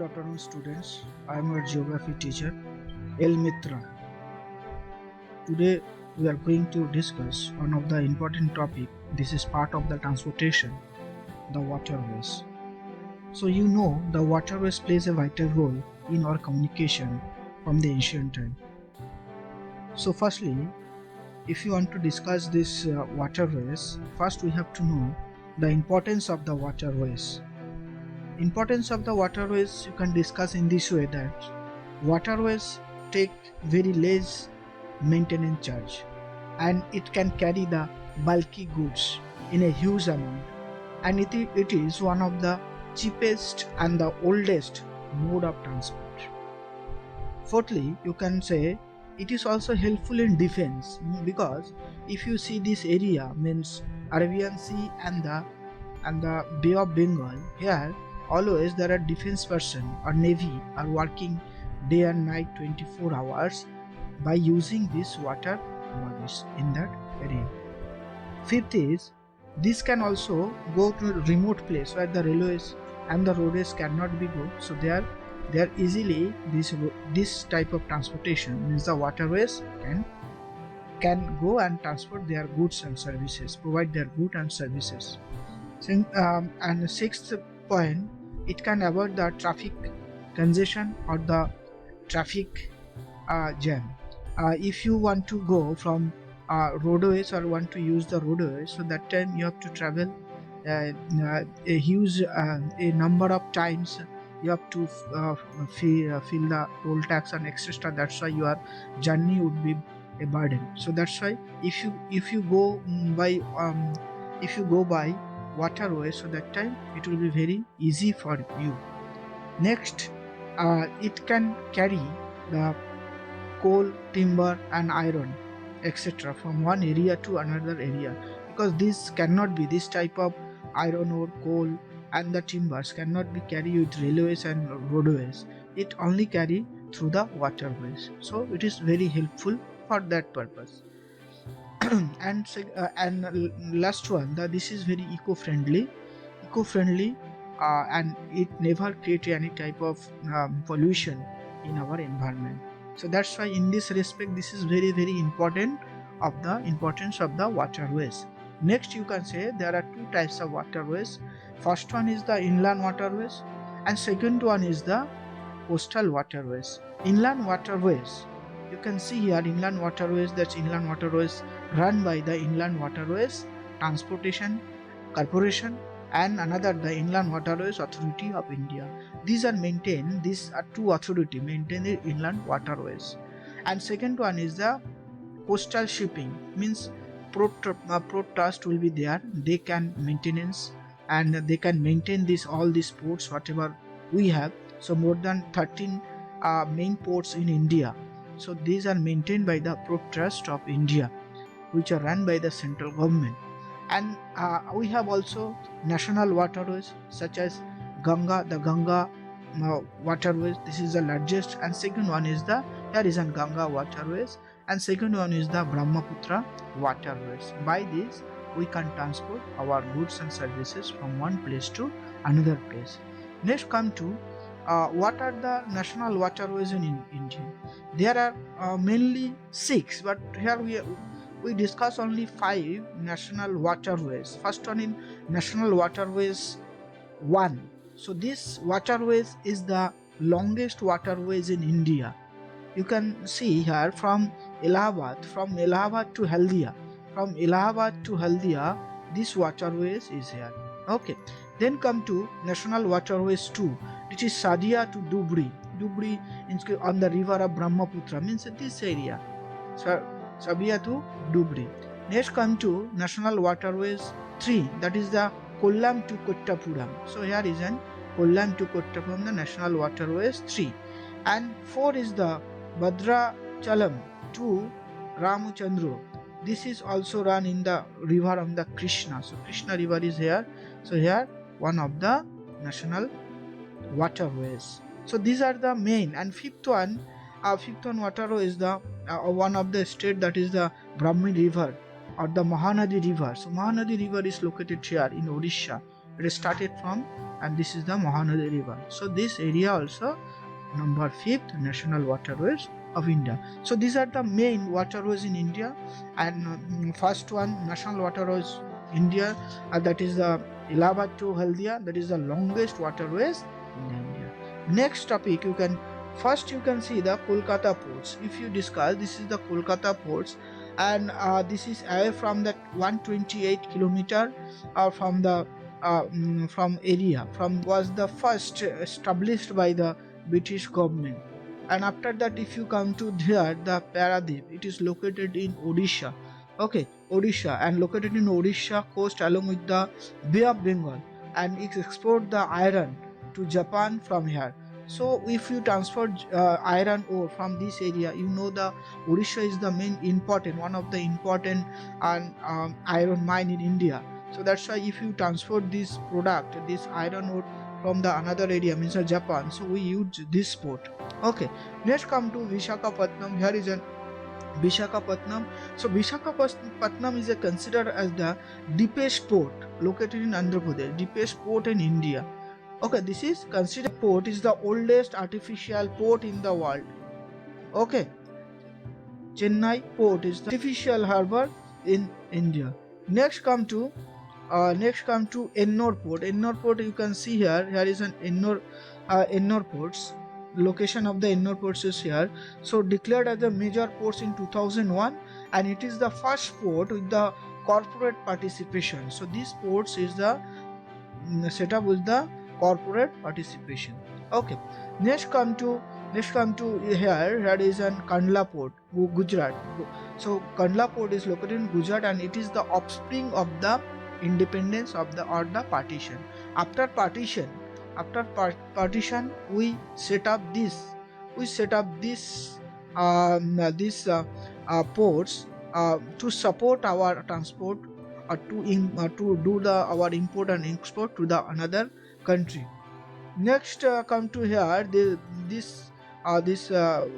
afternoon, students. I am your geography teacher, El Mitra. Today, we are going to discuss one of the important topic. This is part of the transportation, the waterways. So you know the waterways plays a vital role in our communication from the ancient time. So firstly, if you want to discuss this waterways, first we have to know the importance of the waterways. Importance of the waterways you can discuss in this way that waterways take very less maintenance charge and it can carry the bulky goods in a huge amount, and it is one of the cheapest and the oldest mode of transport. Fourthly, you can say it is also helpful in defense because if you see this area means Arabian Sea and the Bay of Bengal, here always there are defense person or navy are working day and night 24 hours by using these water bodies in that area. Fifth is this can also go to a remote place where the railways and the roadways cannot be go, so they are easily this type of transportation means the waterways can go and transport their goods and services, provide their goods and services. And the sixth point, it can avoid the traffic congestion or the traffic jam. If you want to go from roadways or want to use the roadways, so that time you have to travel a huge a number of times. You have to fill the toll tax and etc. That's why your journey would be a burden. So that's why if you go by waterways, so that time it will be very easy for you. Next, it can carry the coal, timber and iron etc. from one area to another area, because this type of iron ore, coal and the timbers cannot be carried with railways and roadways. It only carry through the waterways, so it is very helpful for that purpose. and last one, that this is very eco-friendly and it never create any type of pollution in our environment. So that's why in this respect this is very important of the importance of the waterways. Next, you can say there are two types of waterways. First one is the inland waterways and second one is the coastal waterways. Inland waterways, you can see here inland waterways, that's inland waterways run by the Inland Waterways Transportation Corporation and another the Inland Waterways Authority of India. These are two authority maintain the inland waterways. And second one is the coastal shipping, means port trust will be there. They can maintenance and they can maintain all these ports whatever we have. So more than 13 main ports in India. So these are maintained by the Port Trust of India, which are run by the central government. And we have also national waterways such as the Ganga waterways. This is the largest, and second one is the Ganga waterways, and second one is the Brahmaputra waterways. By this we can transport our goods and services from one place to another place. Next, come to what are the national waterways in India? There are mainly 6, but here we discuss only 5 national waterways. First one in National Waterways 1. So this waterways is the longest waterways in India. You can see here from Allahabad to Haldia. From Allahabad to Haldia, this waterways is here. Okay. Then come to National Waterways 2. It is Sadia to Dubri. Dubri on the river of Brahmaputra, means this area. Sadia to Dubri. Next come to National Waterways 3. That is the Kollam to Kottapuram. So here is an Kollam to Kottapuram, the National Waterways 3. And 4 is the Bhadrachalam to Ramachandra. This is also run in the river of the Krishna. So Krishna river is here. So here one of the national waterways. So these are the main. And fifth one waterway is the one of the state, that is the Brahmi river or the Mahanadi river. So Mahanadi river is located here in Odisha, it started from, and this is the Mahanadi river. So this area also number 5th national waterways of India. So these are the main waterways in India, and first one national waterways India, that is the Allahabad to Haldia, that is the longest waterways in India. Next topic, you can see the Kolkata ports. If you discuss, this is the Kolkata ports, and this is away from that 128 kilometer from the from area from was the first established by the British government. And after that, if you come to here, the Paradip, it is located in Odisha. Okay, Odisha, and located in Odisha coast along with the Bay of Bengal, and it export the iron to Japan from here. So if you transfer iron ore from this area, you know the Odisha is the main important, one of the important iron mine in India. So that's why if you transfer this product, this iron ore from the another area, means Japan, so we use this port. Okay, next come to Visakhapatnam. Here is an Visakhapatnam. So Visakhapatnam is considered as the deepest port located in Andhra Pradesh, deepest port in India. Okay, this is considered port is the oldest artificial port in the world. Okay, Chennai port is the artificial harbor in India. Next come to Ennore port. Ennore port, you can see here is an Ennore ports. Location of the Ennore ports is here. So declared as a major ports in 2001, and it is the first port with the corporate participation. So these ports is the setup with the corporate participation. Okay, next come to here is an Kandla port, Gujarat. So Kandla port is located in Gujarat, and it is the offspring of the independence of the partition. After partition, we set up this ports to support our transport, or to do our import and export to the another country. Next come to here, this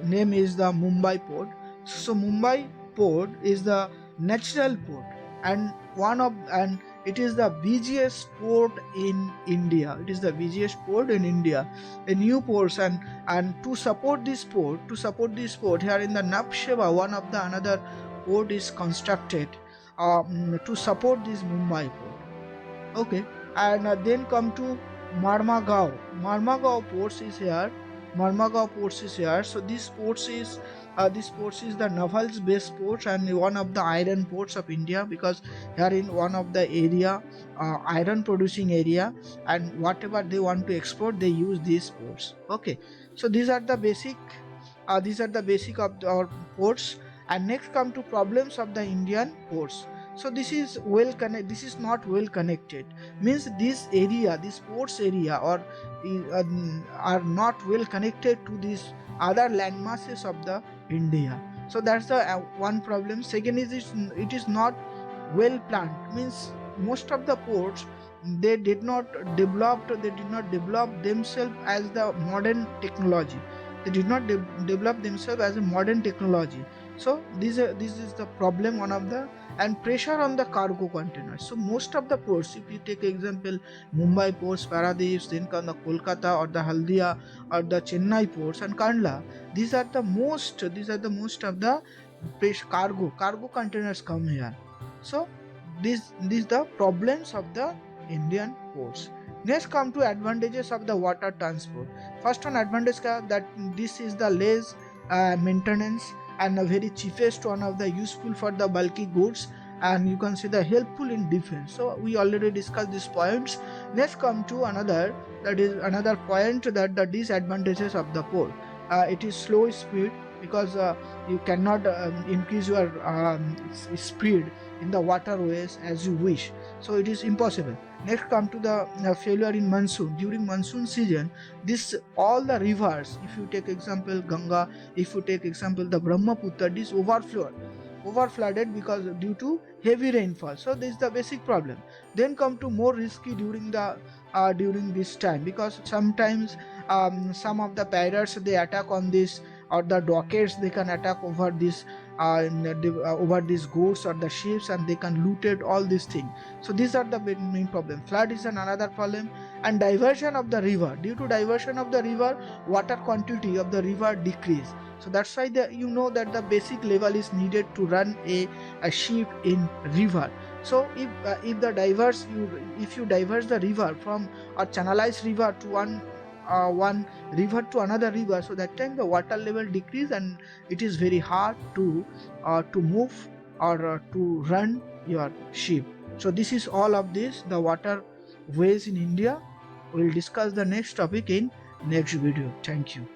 name is the Mumbai port. So Mumbai port is the natural port, and it is the busiest port in India. It is the busiest port in India. A new ports, and to support this port, here in the Nabsheva, one of the another port is constructed to support this Mumbai port. Okay, and then come to Marmagao. Marmagao ports is here. So this ports is the naval's base ports, and one of the iron ports of India, because here in one of the area iron producing area, and whatever they want to export, they use these ports. Okay, so these are the basic of our ports. And next come to problems of the Indian ports. So this is not well connected, means this ports area are not well connected to these other land masses of the India. So that's the one problem. Second is it is not well planned, means most of the ports they did not develop themselves as the modern technology. So this is the problem, one of the. And pressure on the cargo containers. So most of the ports, if you take example Mumbai ports, Paradip, then come the Kolkata or the Haldia or the Chennai ports and Kandla, these are the most of the cargo containers come here. So these the problems of the Indian ports. Next come to advantages of the water transport. First one advantage that this is the less maintenance, and a very cheapest one of the useful for the bulky goods, and you can see the helpful in defense. So we already discussed these points. Next come to another point, that the disadvantages of the port. It is slow speed, because you cannot increase your speed in the waterways as you wish, so it is impossible. Next come to the failure in monsoon. During monsoon season, all the rivers, if you take example Ganga, if you take example the Brahmaputra, this overflooded because due to heavy rainfall. So this is the basic problem. Then come to more risky during this time, because sometimes some of the pirates they attack on this, or the dockets they can attack over this over these goods or the ships, and they can looted all these things. So these are the main problem. Flood is another problem, and diversion of the river. Due to diversion of the river, water quantity of the river decrease. So that's why you know that the basic level is needed to run a ship in river. So if you diverse the river from or channelize river to one river to another river, so that time the water level decrease and it is very hard to move or to run your ship. So this is all of this, the waterways in India. We'll discuss the next topic in next video. Thank you.